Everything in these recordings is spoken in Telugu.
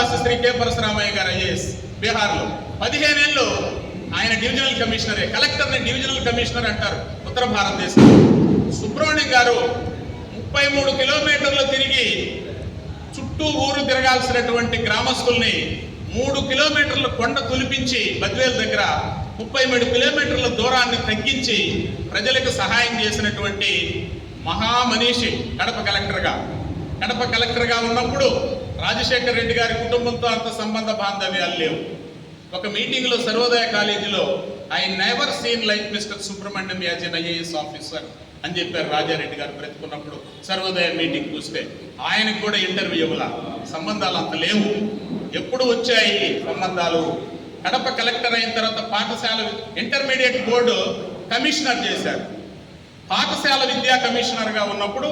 వాసి శ్రీ కె పరశురామయ్య గారు ఐఏఎస్ బీహార్లో 15 ఏళ్ళు ఆయన డివిజనల్ కమిషనరే. కలెక్టర్ని డివిజనల్ కమిషనర్ అంటారు ఉత్తర భారతదేశం. సుబ్రహ్మణ్యం గారు 33 కిలోమీటర్లు తిరిగి చుట్టూ ఊరు తిరగాల్సినటువంటి గ్రామస్తుల్ని 3 కిలోమీటర్ల కొండ తులిపించి బద్వేల్ దగ్గర 33 కిలోమీటర్ల దూరాన్ని తగ్గించి ప్రజలకు సహాయం చేసినటువంటి మహామనీషి కడప కలెక్టర్గా ఉన్నప్పుడు రాజశేఖర్ రెడ్డి గారి కుటుంబంతో అంత సంబంధ బాంధవ్యాలు లేవు. ఒక మీటింగ్లో సర్వోదయ కాలేజీలో I never seen like mister Subrahmanyam as N IAS officer అని చెప్పారు రాజారెడ్డి గారు బ్రతుకున్నప్పుడు. సర్వోదయ మీటింగ్ చూస్తే ఆయనకు కూడా ఇంటర్వ్యూ ఇవ్వాల. సంబంధాలు అంత లేవు. ఎప్పుడు వచ్చాయి సంబంధాలు? కడప కలెక్టర్ అయిన తర్వాత పాఠశాల ఇంటర్మీడియట్ బోర్డు కమిషనర్ చేశారు. పాఠశాల విద్యా కమిషనర్గా ఉన్నప్పుడు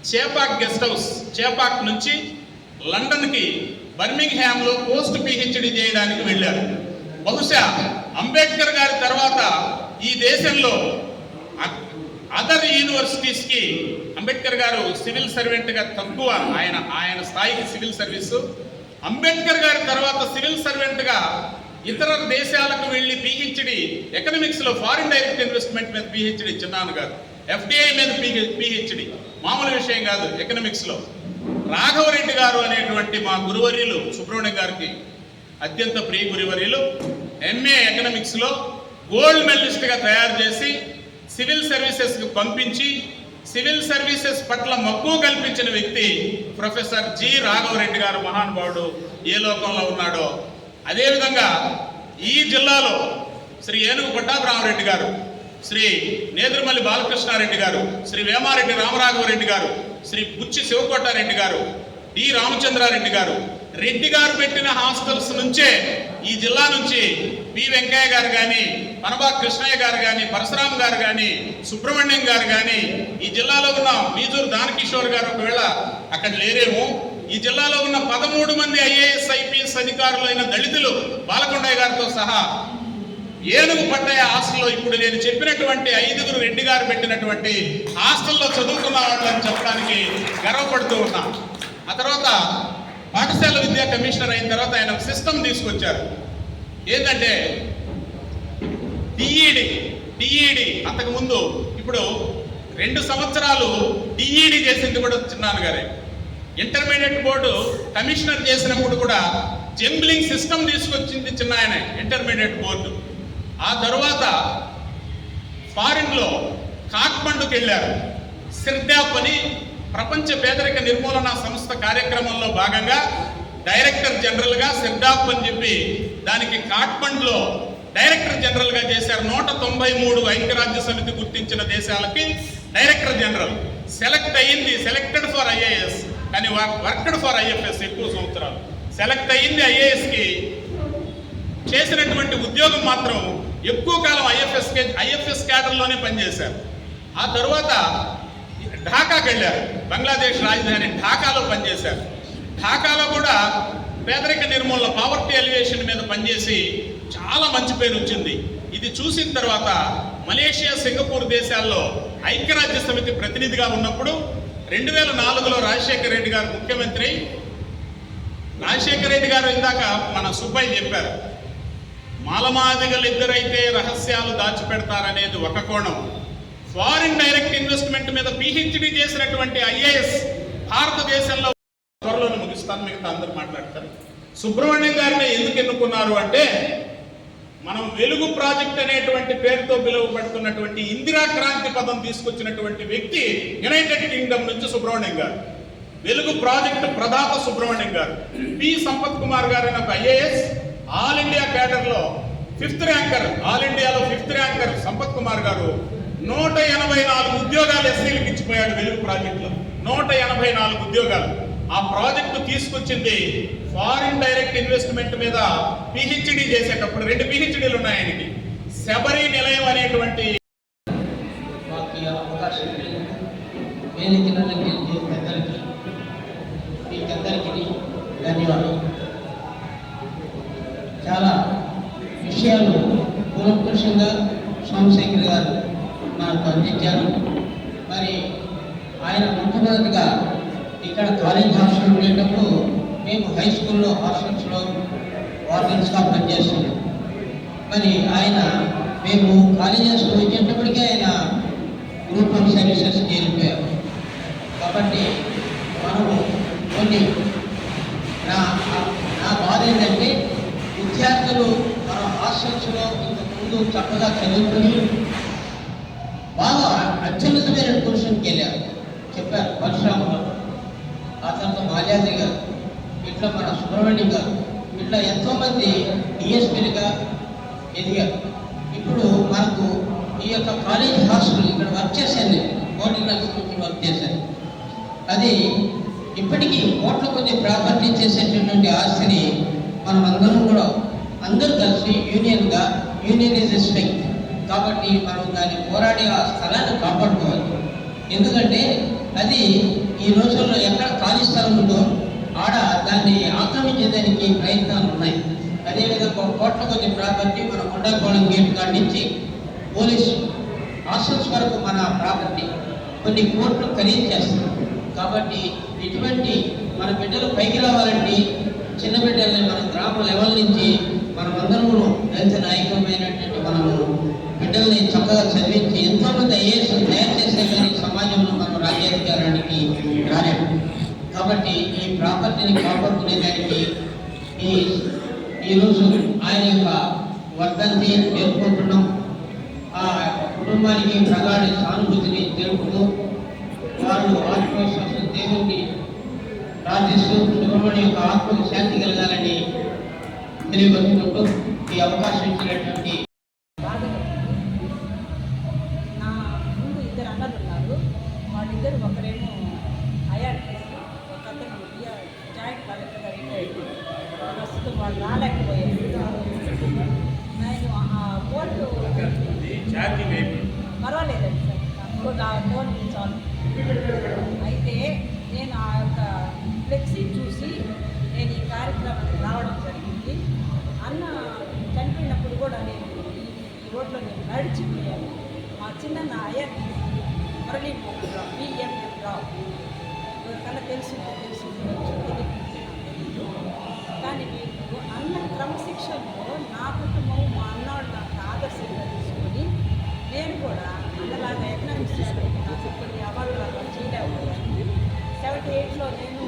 చేపాక్ గెస్ట్ హౌస్, చేపాక్ నుంచి లండన్కి బర్మింగ్హామ్లో పోస్ట్ పిహెచ్డి చేయడానికి వెళ్ళారు. బహుశా అంబేద్కర్ గారి తర్వాత ఈ దేశంలో అదర్ యూనివర్సిటీస్కి అంబేద్కర్ గారు సివిల్ సర్వెంట్గా తక్కువ, ఆయన స్థాయికి సివిల్ సర్వీసు. అంబేద్కర్ గారి తర్వాత సివిల్ సర్వెంట్గా ఇతర దేశాలకు వెళ్ళి పిహెచ్డి ఎకనామిక్స్లో ఫారిన్ డైరెక్ట్ ఇన్వెస్ట్మెంట్ మీద పిహెచ్డి చిన్నాను గారు, ఎఫ్డిఐ మీద పిహెచ్డి మామూలు విషయం కాదు. ఎకనామిక్స్లో రాఘవరెడ్డి గారు అనేటువంటి మా గురువర్యులు సుబ్రహ్మణ్యం గారికి అత్యంత ప్రియ గురువర్యులు ఎంఏ ఎకనామిక్స్లో గోల్డ్ మెడలిస్ట్గా తయారు చేసి సివిల్ సర్వీసెస్కి పంపించి సివిల్ సర్వీసెస్ పట్ల మక్కువ కల్పించిన వ్యక్తి ప్రొఫెసర్ జి రాఘవరెడ్డి గారు. మహానుభావుడు ఏ లోకంలో ఉన్నాడో. అదేవిధంగా ఈ జిల్లాలో శ్రీ ఏనుగు పట్టాభిరామరెడ్డి గారు, శ్రీ నేదురుమల్లి బాలకృష్ణారెడ్డి గారు, శ్రీ వేమారెడ్డి రామరాఘవరెడ్డి గారు, శ్రీ బుచ్చి శివకోటారెడ్డి గారు, డి రామచంద్రారెడ్డి గారు, రెడ్డి గారు పెట్టిన హాస్టల్స్ నుంచే ఈ జిల్లా నుంచి పి వెంకయ్య గారు కానీ, పనబా కృష్ణయ్య గారు కానీ, పరశురాం గారు కానీ, సుబ్రహ్మణ్యం గారు కానీ, ఈ జిల్లాలో ఉన్న మీజూరు దానకిషోర్ గారు ఒకవేళ అక్కడ లేరేమో, ఈ జిల్లాలో ఉన్న 13 మంది ఐఏఎస్ ఐపీఎస్ అధికారులైన దళితులు బాలకొండయ్య గారితో సహా ఏనుగు పట్టయ్య హాస్టల్లో ఇప్పుడు నేను చెప్పినటువంటి 5గురు రెడ్డి గారు పెట్టినటువంటి హాస్టల్లో చదువుకున్న వాళ్ళని చెప్పడానికి గర్వపడుతూ ఉన్నా. ఆ తర్వాత పాఠశాల విద్యా కమిషనర్ అయిన తర్వాత ఆయన ఒక సిస్టమ్ తీసుకొచ్చారు. ఏంటంటే డిఈడి అంతకుముందు ఇప్పుడు 2 సంవత్సరాలు డిఈడి చేసింది కూడా చిన్నాన్న గారే. ఇంటర్మీడియట్ బోర్డు కమిషనర్ చేసినప్పుడు కూడా జంబ్లింగ్ సిస్టమ్ తీసుకొచ్చింది చిన్నాయనే ఇంటర్మీడియట్ బోర్డు. ఆ తర్వాత ఫారిన్లో కాఠ్మండుకి వెళ్ళారు. సిర్డాప్ అని ప్రపంచ పేదరిక నిర్మూలన సంస్థ కార్యక్రమంలో భాగంగా డైరెక్టర్ జనరల్గా సిర్డాప్ అని చెప్పి దానికి కాఠ్మండులో డైరెక్టర్ జనరల్గా చేశారు. 193 ఐక్యరాజ్య సమితి గుర్తించిన దేశాలకి డైరెక్టర్ జనరల్ సెలెక్ట్ అయ్యింది. సెలెక్టెడ్ ఫర్ ఐఏఎస్ కానీ వర్క్డ్ ఫర్ ఐఎఫ్ఎస్ ఎక్కువ సంవత్సరాలు. సెలెక్ట్ అయ్యింది ఐఏఎస్కి, చేసినటువంటి ఉద్యోగం మాత్రం ఎక్కువ కాలం ఐఎఫ్ఎస్ క్యాడర్లోనే పనిచేశారు. ఆ తర్వాత ఢాకాకి వెళ్ళారు. బంగ్లాదేశ్ రాజధాని ఢాకాలో పనిచేశారు. ఢాకాలో కూడా పేదరిక నిర్మూలన, పావర్టీ ఎలివేషన్ మీద పనిచేసి చాలా మంచి పేరు వచ్చింది. ఇది చూసిన తర్వాత మలేషియా, సింగపూర్ దేశాల్లో ఐక్యరాజ్య సమితి ప్రతినిధిగా ఉన్నప్పుడు 2004లో రాజశేఖర్ రెడ్డి గారు ముఖ్యమంత్రి. రాజశేఖర్ రెడ్డి గారు ఇందాక మన సుబ్బయ్య చెప్పారు, మాలమాదిగలు ఇద్దరైతే రహస్యాలు దాచిపెడతారనేది ఒక కోణం. ఫారిన్ డైరెక్ట్ ఇన్వెస్ట్మెంట్ మీద పిహెచ్డి చేసినటువంటి ఐఏఎస్ భారతదేశంలో త్వరలోనే ముగిస్తాను, మిగతా అందరూ మాట్లాడతారు. సుబ్రహ్మణ్యం గారిని ఎందుకు ఎన్నుకున్నారు అంటే మనం వెలుగు ప్రాజెక్ట్ అనేటువంటి పేరుతో పిలువబడుతున్నటువంటి ఇందిరా క్రాంతి పదం తీసుకొచ్చినటువంటి వ్యక్తి యునైటెడ్ కింగ్డమ్ నుంచి సుబ్రహ్మణ్యం గారు. వెలుగు ప్రాజెక్టు ప్రదాత సుబ్రహ్మణ్యం గారు. పి సంపత్ కుమార్ గారు ఒక ఐఏఎస్, ఆల్ ఇండియా క్యాడర్లో 5th ర్యాంకర్, ఆల్ ఇండియాలో 5th ర్యాంకర్ సంపత్ కుమార్ గారు 184 ఉద్యోగాలు ఎస్సీలకు ఇచ్చిపోయాడు వెలుగు ప్రాజెక్టులో. 184 ఉద్యోగాలు. ఆ ప్రాజెక్టు తీసుకొచ్చింది ఫారిన్ డైరెక్ట్ ఇన్వెస్ట్మెంట్ మీద పిహెచ్డి చేసేటప్పుడు 2 పిహెచ్డీలు ఉన్నాయి ఆయనకి. శబరి నిలయం అనేటువంటి ధన్యవాదాలు. చాలా విషయాలు కూలంకషంగా సోమశేఖర్ గారు నాకు అందించారు. మరి ఆయన మొట్టమొదటిగా ఇక్కడ కాలేజ్ హాస్టల్ ఉండేటప్పుడు మేము హై స్కూల్లో హాస్టల్స్లో వార్డెన్స్గా పనిచేస్తున్నాం. మరి ఆయన మేము కాలేజెస్లో వచ్చేటప్పటికీ ఆయన గ్రూప్ ఆఫ్ సర్వీసెస్కి వెళ్ళిపోయారు. కాబట్టి మనము కొన్ని నా నా బాధ ఏంటంటే విద్యార్థులు మన హాస్టల్స్లో ఇంతకుముందు చక్కగా చదువుకుని బాగా అత్యున్నతమైన పొజిషన్కి వెళ్ళారు. చెప్పారు పరశురామరావు, ఆ తర్వాత మాల్యాద్రి గారు, ఇట్లా మన సుబ్రహ్మణ్యం గారు, ఇట్లా ఎంతోమంది డిఎస్పీలుగా ఎదిగారు. ఇప్పుడు మనకు ఈ యొక్క కాలేజ్ హాస్టల్ ఇక్కడ వర్క్ చేశాను, బోర్డింగ్ నుంచి వర్క్ చేశాను. అది ఇప్పటికీ కోట్ల కొద్ది ప్రాపర్టీ చేసేటటువంటి ఆస్తిని మనం అందరం కూడా అందరూ కలిసి యూనియన్గా, యూనియన్ ఈజ్ స్ట్రెంగ్త్ కాబట్టి మనం దాన్ని పోరాడి ఆ స్థలాన్ని కాపాడుకోవాలి. ఎందుకంటే అది ఈ రోజుల్లో ఎక్కడ ఖాళీ స్థలం ఉందో ఆడ దాన్ని ఆక్రమించేదానికి ప్రయత్నాలు ఉన్నాయి. అదేవిధంగా కోట్ల కొద్ది ప్రాపర్టీ మన కొండకోణం గేట్ కాడి నుంచి పోలీసు హాస్టల్స్ వరకు మన ప్రాపర్టీ కొన్ని కోట్లు ఖరీదు చేస్తాం. కాబట్టి ఇటువంటి మన బిడ్డలు పైకి రావాలంటే చిన్న బిడ్డల్ని మన గ్రామ లెవెల్ నుంచి మనమందరూ దళిత నాయకమైనటువంటి మనము బిడ్డల్ని చక్కగా చదివించి ఎంతోమంది ఐఏఎస్ తయారు చేసే కానీ సమాజంలో మనం రాజ్యాధికారానికి రాలేము. కాబట్టి ఈ ప్రాపర్టీని కాపాడుకునేదానికి ఈరోజు ఆయన యొక్క వర్ధంతి జరుపుకుంటున్నాం. ఆ కుటుంబానికి ప్రగాఢ సానుభూతిని తెలుపుతూ వారు ఆత్మవిశ్వాసం దేవుణ్ణి ప్రార్థిస్తూ సుబ్రహ్మణ్యం యొక్క ఆత్మకు శాంతి కలగాలని తెలియపరుచుకుంటూ ఈ అవకాశం ఇచ్చినటువంటి నా ముందు ఇద్దరు అన్నలు ఉన్నారు. వాళ్ళిద్దరు ఒకరేమో ఐఆర్టీసీ, ఒక అతను జాయింట్ కలెక్టర్గా రిటైర్డ్. ప్రస్తుతం వాళ్ళు రాలేకపోయారు. నేను కోర్టు పర్వాలేదండి సార్, నా కోర్టు చాలు. అయితే నేను ఆ యొక్క ఫ్లెక్సీ చూసి నేను ఈ కార్యక్రమానికి రావడం జరిగింది. అన్న చనిపోయినప్పుడు కూడా నేను ఈ రోడ్లో నేను నడిచిపోయాను. మా చిన్న ఐఆర్టీసీ మురళీ మోహన్ రావు, బిఎంఎం రావు, ఎవరికన్నా తెలుసు కానీ మీకు అన్న క్రమశిక్షణలో నా కుటుంబం మా అన్నవాళ్ళు నాకు ఆదర్శంగా తీసుకొని నేను కూడా అన్నలాగా ఎకనామిక్స్ కొన్ని అవార్డులు చేయలేకపోయాను. 78లో నేను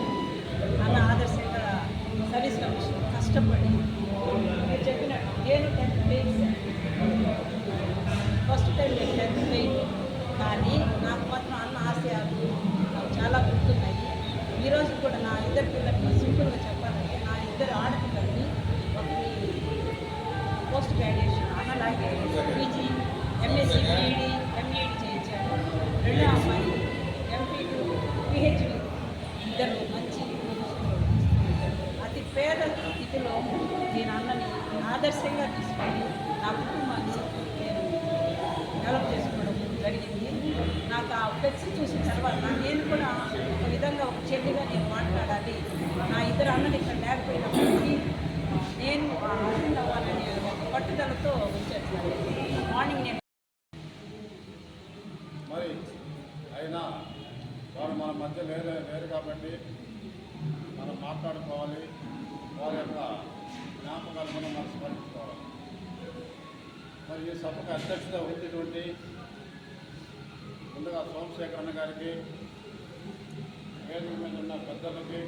అన్న ఆదర్శంగా సర్వీస్ కమిషన్ కష్టపడి మీరు చెప్పినట్టు నేను 10th ఫెయిల్, ఫస్ట్ టైం నేను 10th ఫెయిల్. కానీ నాకు మాత్రం అన్న ఆశయాలు నాకు చాలా గుర్తున్నాయి. ఈరోజు కూడా నా ఇద్దరు పిల్లలకి సింపుల్గా చెప్పాలంటే నా ఇద్దరు ఆడపిల్లల్ని ఒకటి పోస్ట్ గ్రాడ్యుయేషన్ అన్నలాగే పీజీ, ఎంఎస్సీ, బీఈడి, ఎంఈడి చేయించాను. రెండో అమ్మాయి ఎంపీలు, పిహెచ్డి, ఇద్దరు మంచి అతి పేద స్థితిలో నేను అన్నని ఆదర్శంగా తీసుకొని నా కుటుంబాన్ని నేను డెవలప్ చేసుకోవడం జరిగింది. నాకు ఆ ఫ్లెక్స్ చూసిన తర్వాత నేను కూడా ఒక విధంగా ఒక చెల్లిగా నేను మాట్లాడాలి. నా ఇద్దరు అన్నలు ఇక్కడ లేకపోయినప్పటికీ నేను అటెండ్ అవ్వాలని ఒక పట్టుదలతో వచ్చేస్తాను. మార్నింగ్ నేను మరి అయినా వారు మన మధ్య లేరు కాబట్టి మనం మాట్లాడుకోవాలి. వారి యొక్క జ్ఞాపకాలు మనం స్మరించుకోవాలి. మరి ఈ సభకు అధ్యక్షత వహించినటువంటి ముందుగా సోమశేఖరన్న గారికి, వేదిక మీద ఉన్న పెద్దలకి,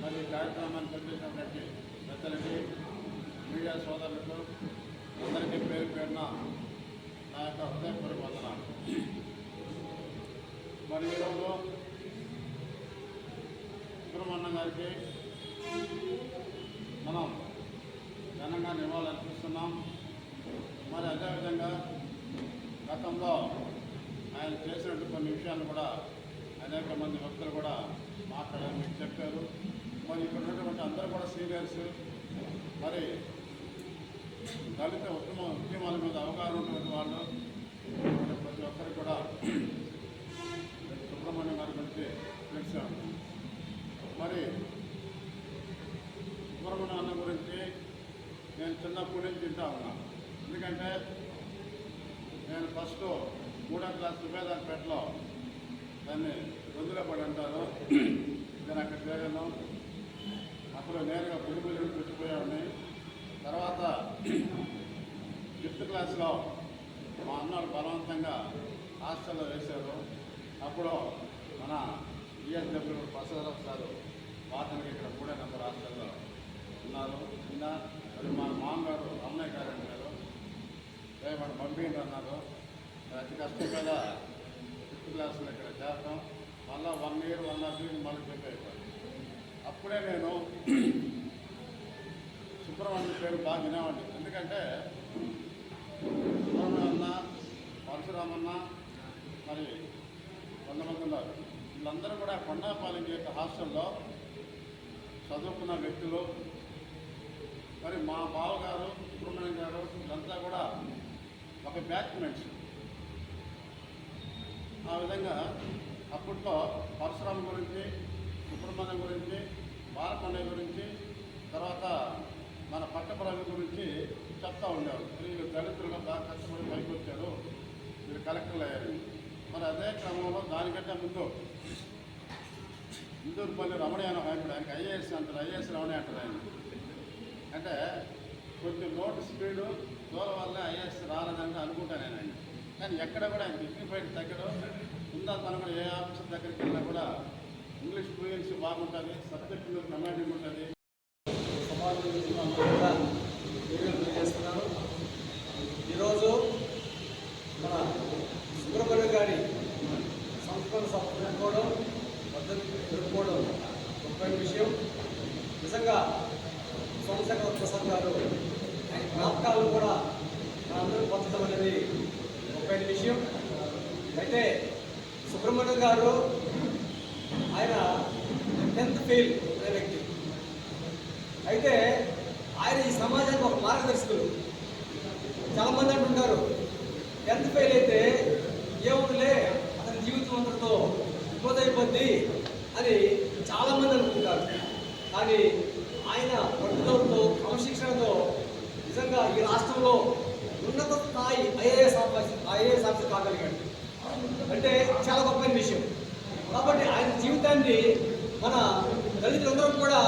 మరి కార్యక్రమాన్ని పనిచేసినటువంటి పెద్దలకి, మీడియా సోదరులకు అందరికీ పేరు పేరున నా యొక్క హృదయపూర్వక వందనాలు. మరి ఈరోజు సుబ్రహ్మణ్యం గారికి మనం ఘనంగా నివాళులర్పిస్తున్నాం. మరి అదేవిధంగా గతంలో ఆయన చేసినట్టు కొన్ని విషయాలు కూడా అనేక మంది వ్యక్తులు కూడా మాట్లాడారు, మీకు చెప్పారు. మరి ఇక్కడ ఉన్నటువంటి అందరూ కూడా సీనియర్స్, మరి దళిత ఉద్యమాల మీద అవగాహన ఉన్నటువంటి వాళ్ళు ప్రతి ఒక్కరికి కూడా సుబ్రహ్మణ్యం గారి గురించి తెలిసాను. మరి సుబ్రహ్మణ్యం అన్న గురించి నేను చిన్నప్పటి నుంచి తింటా ఉన్నాను. ఎందుకంటే నేను ఫస్ట్ 3వ క్లాస్ సుబేదార్పేటలో దాన్ని రొందులపడి అంటారు, నేను అక్కడ చేరాను. అప్పుడు నేరుగా పులిపులి పెట్టిపోయాడిని. తర్వాత 5th క్లాస్లో మా అన్నలు బలవంతంగా హాస్టల్లో వేశారు. అప్పుడు మన ఈఎస్డబ్ల్యూ ప్రసాదరావు సారు వార్తలకి ఇక్కడ 3 నెంబర్ హాస్టల్లో ఉన్నారు. అది మా మామగారు అన్నయ్య గారు అన్నారు, మన పంపిండి అన్నారు. అతి కష్టం కదా 5th క్లాస్లో ఇక్కడ చేరటం. మళ్ళీ 1 year 1.5 years మళ్ళీ చెప్పేవాడు. అప్పుడే నేను సుబ్రహ్మణ్యం పేరు బాగా వినేవాడిని. ఎందుకంటే సుబ్రహ్మణ్యం అన్న, పరశురామన్న, మరి కొంతమంది ఉన్నారు. వీళ్ళందరూ కూడా కొండాపాలెం యొక్క హాస్టల్లో చదువుకున్న వ్యక్తులు. మరి మా బావగారు సుబ్రహ్మణ్యం గారు వీళ్ళంతా కూడా ఒక బ్యాచ్మెంట్స్. ఆ విధంగా అప్పట్లో పరశురామం గురించి, సుబ్రహ్మణ్యం గురించి, బాలకొండ గురించి, తర్వాత మన పట్టపరవి గురించి చెప్తా ఉండేవారు. వీళ్ళు దళితులుగా బాగా కష్టపడి పైకి వచ్చారు, వీళ్ళు కలెక్టర్లు అయ్యారు. మరి అదే క్రమంలో దానికంటే ముందు ఇందూరుపల్లి రమణయ్య ఆయన ఆయనకి ఐఏఎస్ అంటారు, ఐఏఎస్ రమణయ్య అంటారు. ఆయన అంటే కొంచెం నోటు స్పీడు దూరం వల్ల ఐఏఎస్ రాలేదని అనుకుంటాను నేను. ఆయన కానీ ఎక్కడ కూడా ఆయన డిగ్నిఫైడ్ దగ్గర ఉందా. తను కూడా ఏ ఆఫీసర్ దగ్గరికి వెళ్ళినా కూడా ఇంగ్లీష్ ఫ్లూయెన్సీ బాగుంటుంది, సబ్జెక్ట్ మీద కమాండింగ్ ఉంటుంది. సమాజంలో కూడా తెలియజేస్తున్నాను. ఈరోజు మన సుబ్రహ్మణ్యం గారి సంస్కరణ సభ జరుపుకోవడం, పద్ధతి జరుపుకోవడం గొప్ప విషయం. నిజంగా సోమశేఖర ప్రసాద్ గారు ఆయన జ్ఞాపకాలను కూడా మనందరూ పంచడం అనేది గొప్ప విషయం. అయితే సుబ్రహ్మణ్యం గారు ఆయన 10th ఫెయిల్ అనే వ్యక్తి. అయితే ఆయన ఈ సమాజానికి ఒక మార్గదర్శకులు. చాలామంది అంటుంటారు 10th ఫెయిల్ అయితే ఏముందిలే అతని జీవితం అంతటితో క్లోజ్ అయిపోద్ది అని చాలామంది అనుకుంటారు. కానీ ఆయన పట్టుదలతో, క్రమశిక్షణతో నిజంగా ఈ రాష్ట్రంలో ఉన్నత స్థాయి ఐఏఎస్ ఆఫీసర్ కాగలిగాడు అంటే చాలా గొప్ప విషయం. కాబట్టి ఆయన జీవితాన్ని మన దళితులందరూ కూడా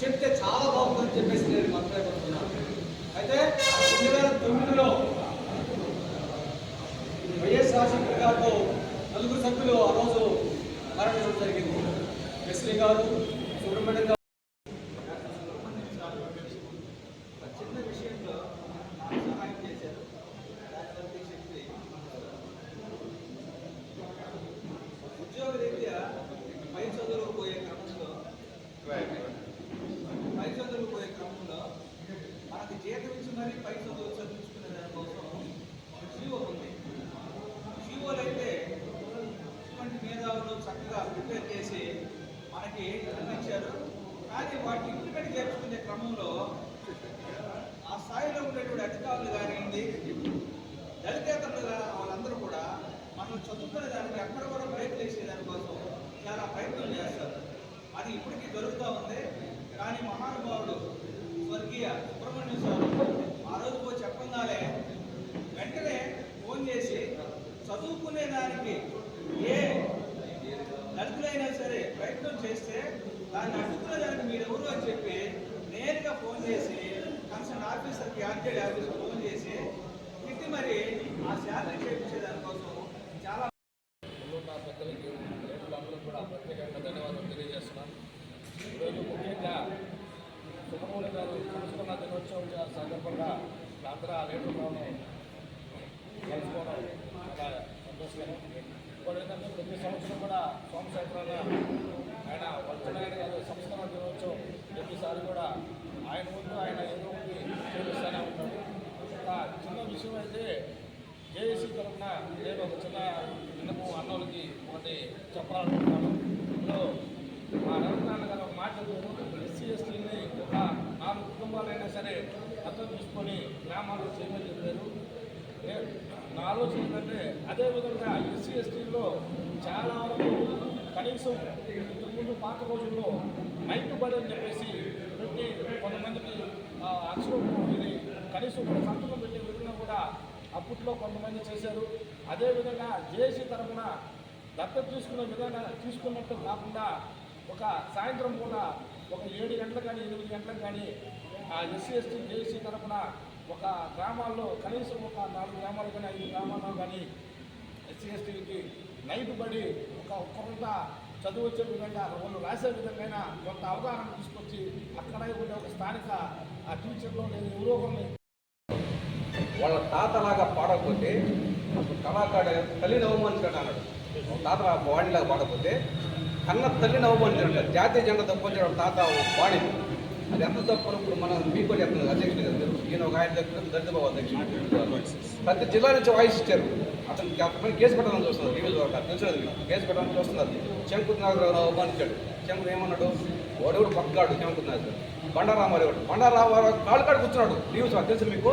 చెప్తే చాలా బాగుంటుందని చెప్పేసి నేను మాట్లాడుతున్నాను. అయితే 2009లో వైఎస్ రాజశేఖర్ గారితో 4 సభ్యులు ఆ రోజు మరణించడం జరిగింది. వెస్లీ గారు, సుబ్రహ్మణ్యం గారు. చిన్న విషయంలో సహాయం చేశారు. దాని శక్తి ఉద్యోగ రీత్యా పై చదువులకు పోయే క్రమంలో మనకి జీతం ఇచ్చి మరీ పై చదువులు చదివించుకునే దానికోసం జీవో ఉంది. జీవోలు అయితే ఇటువంటి మేధావులు చక్కగా ప్రిపేర్ చేసి మనకి అందించారు. కానీ వాటిని ఇంప్లిమెంట్ చేసుకునే క్రమంలో ఆ స్థాయిలో ఉండేటువంటి అధికారులు కానివ్వండి, దళితేతరులు వాళ్ళందరూ కూడా మనం చదువుకునే దానికి అక్కడ కూడా బ్రేక్ వేసే దానికోసం చాలా ప్రయత్నం చేస్తారు. అది ఇప్పటికీ జరుగుతూ ఉంది. కానీ మహానుభావుడు స్వర్గీయ సుబ్రహ్మణ్యం సార్ ఆ రోజు పోయి చెప్పంగానే వెంటనే ఫోన్ చేసి చదువుకునే దానికి ఏ దళితులైనా సరే ప్రయత్నం చేస్తే దాన్ని అడ్డుకునే దానికి మీరెవరు అని చెప్పి నేరుగా ఫోన్ చేసి కన్సర్న్ ఆఫీసర్కి, ఆర్జేడీ ఆఫీసర్ ఫోన్ చేసి తిట్టి మరి ఆ శాలరీ చేయించే దానికోసం చాలా పెద్దలకి రైతులందరూ కూడా ప్రత్యేకంగా ధన్యవాదాలు తెలియజేస్తున్నాను. ఈరోజు ముఖ్యంగా సుబ్రహ్మణ్యం గారు సంస్కరణ దినోత్సవం సందర్భంగా అందరూ ఆ రైతులను కలుసుకోవడం చాలా సంతోషకరం. ఇప్పుడు ఏంటంటే ప్రతి సంవత్సరం కూడా సోమశేఖర ఆయన వల్చనారాయణ గారు సంస్కరణ దినోత్సవం ప్రతిసారి కూడా ఆయన ముందు ఆయన ఏదో ఒకటి చేస్తూనే ఉంటాడు. ఒక చిన్న విషయం అయితే జేఏసీ తరఫున నేను ఒక చిన్న విన్నపం అన్నోళ్ళకి ఒకటి చెప్పాలనుకుంటున్నాను. ఇప్పుడు మా రవినారాయణ గారు ఒక మాట చెప్పారు, ఎస్సీ ఎస్టీని ఒక 4 కుటుంబాలైనా సరే దత్తత తీసుకొని గ్రామాల్లో చేయమని చెప్పారు. నా ఆలోచన ఏంటంటే అదేవిధంగా ఎస్సీ ఎస్టీల్లో చాలా వరకు కనీసం ఇంతకుముందు పాత రోజుల్లో మైక్ బడి అని చెప్పేసి పెట్టి కొంతమందికి అక్షరం ఇది కనీసం ఒక సంతకం పెట్టే విధంగా కూడా అప్పట్లో కొంతమంది చేశారు. అదేవిధంగా జేఏసీ తరఫున దత్తత తీసుకునే విధంగా తీసుకున్నట్టు కాకుండా ఒక సాయంత్రం పూట ఒక 7 గంటలకు కానీ 8 గంటలకు కానీ ఆ ఎస్సీ ఎస్టీ జేసీ తరఫున ఒక గ్రామాల్లో కనీసం ఒక 4 గ్రామాలు కానీ 5 గ్రామాల్లో కానీ ఎస్సీ ఎస్టీకి నైట్ పడి కొంత చదువు వచ్చే విధంగా వాళ్ళు రాసే విధంగా కొంత అవగాహన తీసుకొచ్చి అక్కడ ఉండే ఒక స్థానిక ఆ టీచర్లో నేను ఎవరో ఒకరిని వాళ్ళ తాతలాగా పాడకపోతే కళాకారు తల్లిని అవమానించాడు అన్నాడు. తాత వాడిలాగా పాడకపోతే కన్న తల్లిని అవమానించాడు. జాతీయ జెండా తప్పించడం తాత వాడి అది ఎంత తప్పు. ఇప్పుడు మనం మీకు చెప్తున్నారు అధ్యక్షుడు గారు, ఈయన ఒక ఆయన దగ్గర దళితబాబు అధ్యక్షుడు ప్రతి జిల్లా నుంచి వాయిస్ ఇచ్చారు. అతను కేసు పెట్టాలని చూస్తున్నారు. టీవీలో తెలిసినది కేసు పెట్టాలని చూస్తున్నారు. శంకుర్ నాగరావు అవమానించాడు. శంకుర్ ఏమన్నాడు, వాడెవడు పక్కగాడు శంకుర్ నాగరావు. బండారామారావు కాళ్ళు కాడ కూర్చున్నాడు. టీవీ తెలుసు మీకు,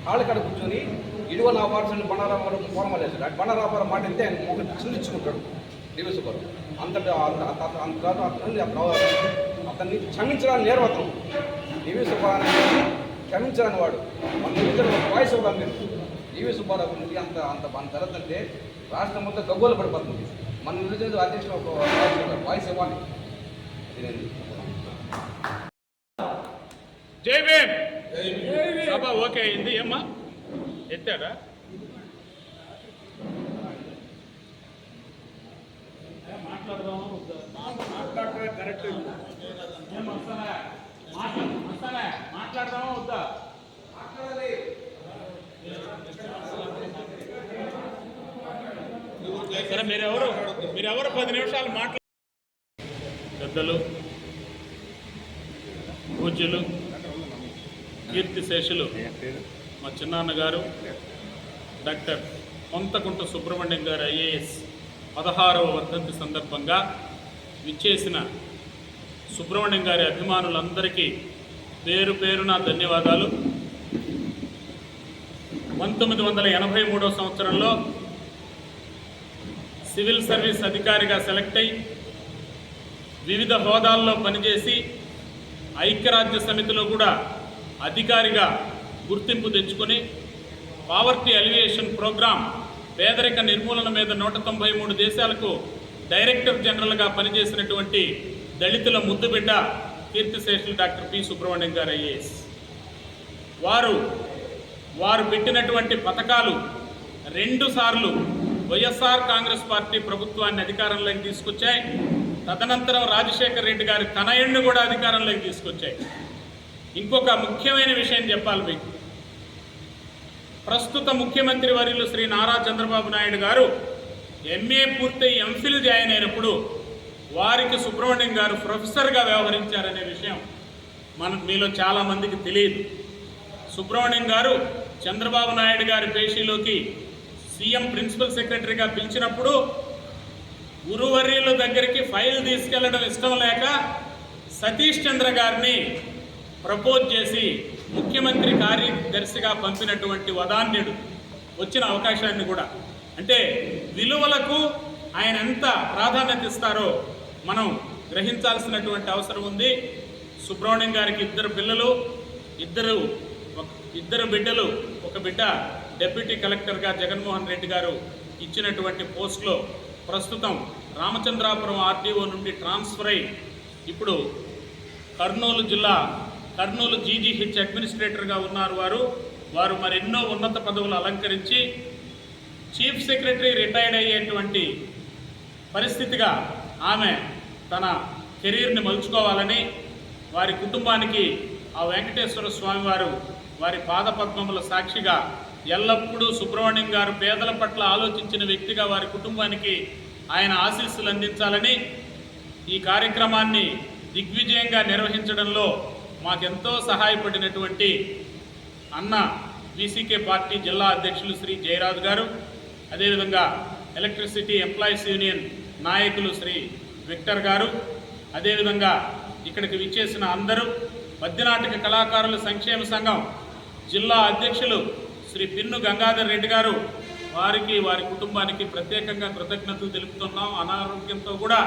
కాళ్ళు కాడ కూర్చొని ఇదిగో నా పార్టీని బండారామారావు ఫోరం వేశాడు. అటు బండారామారావు మాట అయితే ఆయన ముఖం చిందించుకుంటాడు టీవీ గారు. అతన్ని క్షమించడానికి నేరు అతను టీవీ సుబ్బారావు క్షమించడానికి వాడు. మన నిజంగా ఒక వాయిస్ ఇవ్వాలి మీరు. టీవీ సుబ్బారావు గురించి అంత జరుగుతుంటే రాష్ట్రం మొత్తం గగ్గోలు పడిపోతుంది. మన నిజంగా అధ్యక్షుడు ఒక వాయిస్ ఇవ్వాలి. జై భీమ్. సభ ఓకే అయింది. ఏమ్మా ఎత్తాడా? మాట్లాడటమే కరెక్ట్. మాట్లాడదామా వద్దా? సరే మీరెవరు 10 నిమిషాలు మాట్లాడ. పెద్దలు, పూజ్యులు, కీర్తిశేషులు మా చిన్నాన్నగారు డాక్టర్ పొంతకుంట సుబ్రహ్మణ్యం గారు ఐఏఎస్ 16వ వర్ధంతి సందర్భంగా విచ్చేసిన సుబ్రహ్మణ్యం గారి అభిమానులందరికీ పేరు పేరున ధన్యవాదాలు. 1983వ సంవత్సరంలో సివిల్ సర్వీస్ అధికారిగా సెలెక్ట్ అయి వివిధ హోదాల్లో పనిచేసి ఐక్యరాజ్య సమితిలో కూడా అధికారిగా గుర్తింపు తెచ్చుకొని పావర్టీ అలివియేషన్ ప్రోగ్రాం పేదరిక నిర్మూలన మీద 193 దేశాలకు డైరెక్టర్ జనరల్గా పనిచేసినటువంటి దళితుల ముద్దుబిడ్డ కీర్తిశేషులు డాక్టర్ పి సుబ్రహ్మణ్యం గారు ఐఏఎస్. వారు పెట్టినటువంటి పథకాలు 2 సార్లు వైఎస్ఆర్ కాంగ్రెస్ పార్టీ ప్రభుత్వాన్ని అధికారంలోకి తీసుకొచ్చాయి. తదనంతరం రాజశేఖర్ రెడ్డి గారి తనయుడిని కూడా అధికారంలోకి తీసుకొచ్చాయి. ఇంకొక ముఖ్యమైన విషయం చెప్పాలి మీకు. ప్రస్తుత ముఖ్యమంత్రి వర్యులు శ్రీ నారా చంద్రబాబు నాయుడు గారు ఎంఏ పూర్తయి ఎంఫిల్ జాయిన్ అయినప్పుడు వారికి సుబ్రహ్మణ్యం గారు ప్రొఫెసర్గా వ్యవహరించారనే విషయం మీలో చాలామందికి తెలియదు. సుబ్రహ్మణ్యం గారు చంద్రబాబు నాయుడు గారి పేషీలోకి సీఎం ప్రిన్సిపల్ సెక్రటరీగా పిలిచినప్పుడు గురువర్యుల దగ్గరికి ఫైల్ తీసుకెళ్లడం ఇష్టం లేక సతీష్ చంద్ర గారిని ప్రపోజ్ చేసి ముఖ్యమంత్రి కార్యదర్శిగా పంపినటువంటి వదాన్యుడు. వచ్చిన అవకాశాన్ని కూడా అంటే విలువలకు ఆయన ఎంత ప్రాధాన్యత ఇస్తారో మనం గ్రహించాల్సినటువంటి అవసరం ఉంది. సుబ్రహ్మణ్యం గారికి 2 పిల్లలు, ఇద్దరు బిడ్డలు. ఒక బిడ్డ డిప్యూటీ కలెక్టర్గా జగన్మోహన్ రెడ్డి గారు ఇచ్చినటువంటి పోస్టులో ప్రస్తుతం రామచంద్రాపురం ఆర్డీఓ నుండి ట్రాన్స్ఫర్ అయి ఇప్పుడు కర్నూలు జీజీహెచ్ అడ్మినిస్ట్రేటర్గా ఉన్నారు. వారు మరెన్నో ఉన్నత పదవులు అలంకరించి చీఫ్ సెక్రటరీ రిటైర్డ్ అయ్యేటువంటి పరిస్థితిగా ఆమె తన కెరీర్ని మలుచుకోవాలని వారి కుటుంబానికి ఆ వెంకటేశ్వర స్వామి వారి పాదపద్మముల సాక్షిగా ఎల్లప్పుడూ సుబ్రహ్మణ్యం గారు పేదల పట్ల ఆలోచించిన వ్యక్తిగా వారి కుటుంబానికి ఆయన ఆశీస్సులు అందించాలని ఈ కార్యక్రమాన్ని దిగ్విజయంగా నిర్వహించడంలో మాకెంతో సహాయపడినటువంటి అన్న బీసీకే పార్టీ జిల్లా అధ్యక్షులు శ్రీ జయరాజు గారు, అదేవిధంగా ఎలక్ట్రిసిటీ ఎంప్లాయీస్ యూనియన్ నాయకులు శ్రీ విక్టర్ గారు, అదేవిధంగా ఇక్కడికి విచ్చేసిన అందరూ, పద్యనాటక కళాకారుల సంక్షేమ సంఘం జిల్లా అధ్యక్షులు శ్రీ పిన్ను గంగాధర్ రెడ్డి గారు, వారి కుటుంబానికి ప్రత్యేకంగా కృతజ్ఞతలు తెలుపుతున్నాం. అనారోగ్యంతో కూడా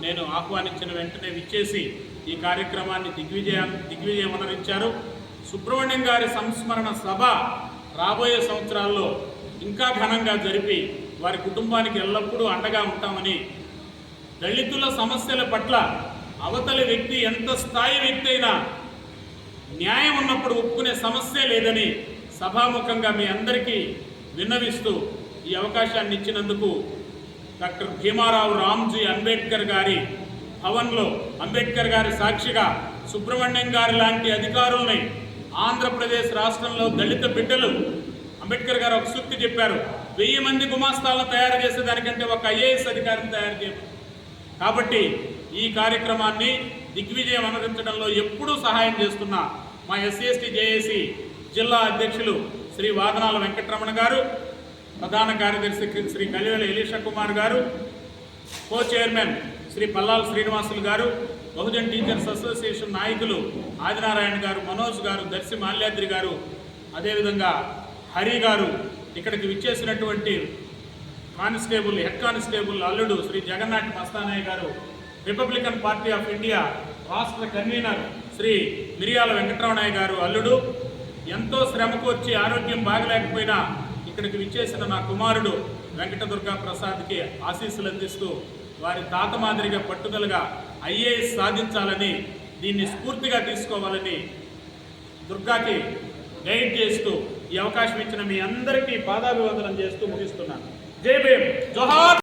నేను ఆహ్వానించిన వెంటనే విచ్చేసి ఈ కార్యక్రమాన్ని దిగ్విజయం అనరించారు. సుబ్రహ్మణ్యం గారి సంస్మరణ సభ రాబోయే సంవత్సరాల్లో ఇంకా ఘనంగా జరిపి వారి కుటుంబానికి ఎల్లప్పుడూ అండగా ఉంటామని దళితుల సమస్యల పట్ల అవతలి వ్యక్తి ఎంత స్థాయి వ్యక్తి అయినా న్యాయం ఉన్నప్పుడు ఒప్పుకునే సమస్య లేదని సభాముఖంగా మీ అందరికీ విన్నవిస్తూ ఈ అవకాశాన్ని ఇచ్చినందుకు డాక్టర్ భీమారావు రామ్జీ అంబేద్కర్ గారి భవన్లో అంబేద్కర్ గారి సాక్షిగా సుబ్రహ్మణ్యం గారి లాంటి అధికారుల్ని ఆంధ్రప్రదేశ్ రాష్ట్రంలో దళిత బిడ్డలు అంబేద్కర్ గారు ఒక సూక్తి చెప్పారు, 1000 మంది గుమాస్తాలను తయారు చేసేదానికంటే ఒక ఐఏఎస్ అధికారిని తయారు చేయరు. కాబట్టి ఈ కార్యక్రమాన్ని దిగ్విజయం అనుసరించడంలో ఎప్పుడూ సహాయం చేస్తున్న మా ఎస్సీ జేఏసీ జిల్లా అధ్యక్షులు శ్రీ వాదనాల వెంకటరమణ గారు, ప్రధాన కార్యదర్శి శ్రీ కలివేల ఎలీషా కుమార్ గారు, కో చైర్మన్ శ్రీ పల్లాల శ్రీనివాసులు గారు, బహుజన్ టీచర్స్ అసోసియేషన్ నాయకులు ఆదినారాయణ గారు, మనోజ్ గారు, దర్శి మాల్యాద్రి గారు, అదేవిధంగా హరి గారు, ఇక్కడికి విచ్చేసినటువంటి కానిస్టేబుల్ హెడ్ కానిస్టేబుల్ అల్లుడు శ్రీ జగన్నాథ్ మస్తానయ్య గారు, రిపబ్లికన్ పార్టీ ఆఫ్ ఇండియా రాష్ట్ర కన్వీనర్ శ్రీ మిరియాల వెంకటరమణయ్య గారు అల్లుడు, ఎంతో శ్రమకు వచ్చి ఆరోగ్యం బాగలేకపోయినా ఇక్కడికి విచ్చేసిన నా కుమారుడు వెంకటదుర్గా ప్రసాద్కి ఆశీస్సులు అందిస్తూ వారి తాత మాదిరిగా పట్టుదలగా ఐఏఎస్ సాధించాలని, దీన్ని స్ఫూర్తిగా తీసుకోవాలని దుర్గాకి గైడ్ చేస్తూ ఈ అవకాశం ఇచ్చిన మీ అందరికీ పాదాభివందనం చేస్తూ ముగిస్తున్నాను. జై భీమ్, జోహార్.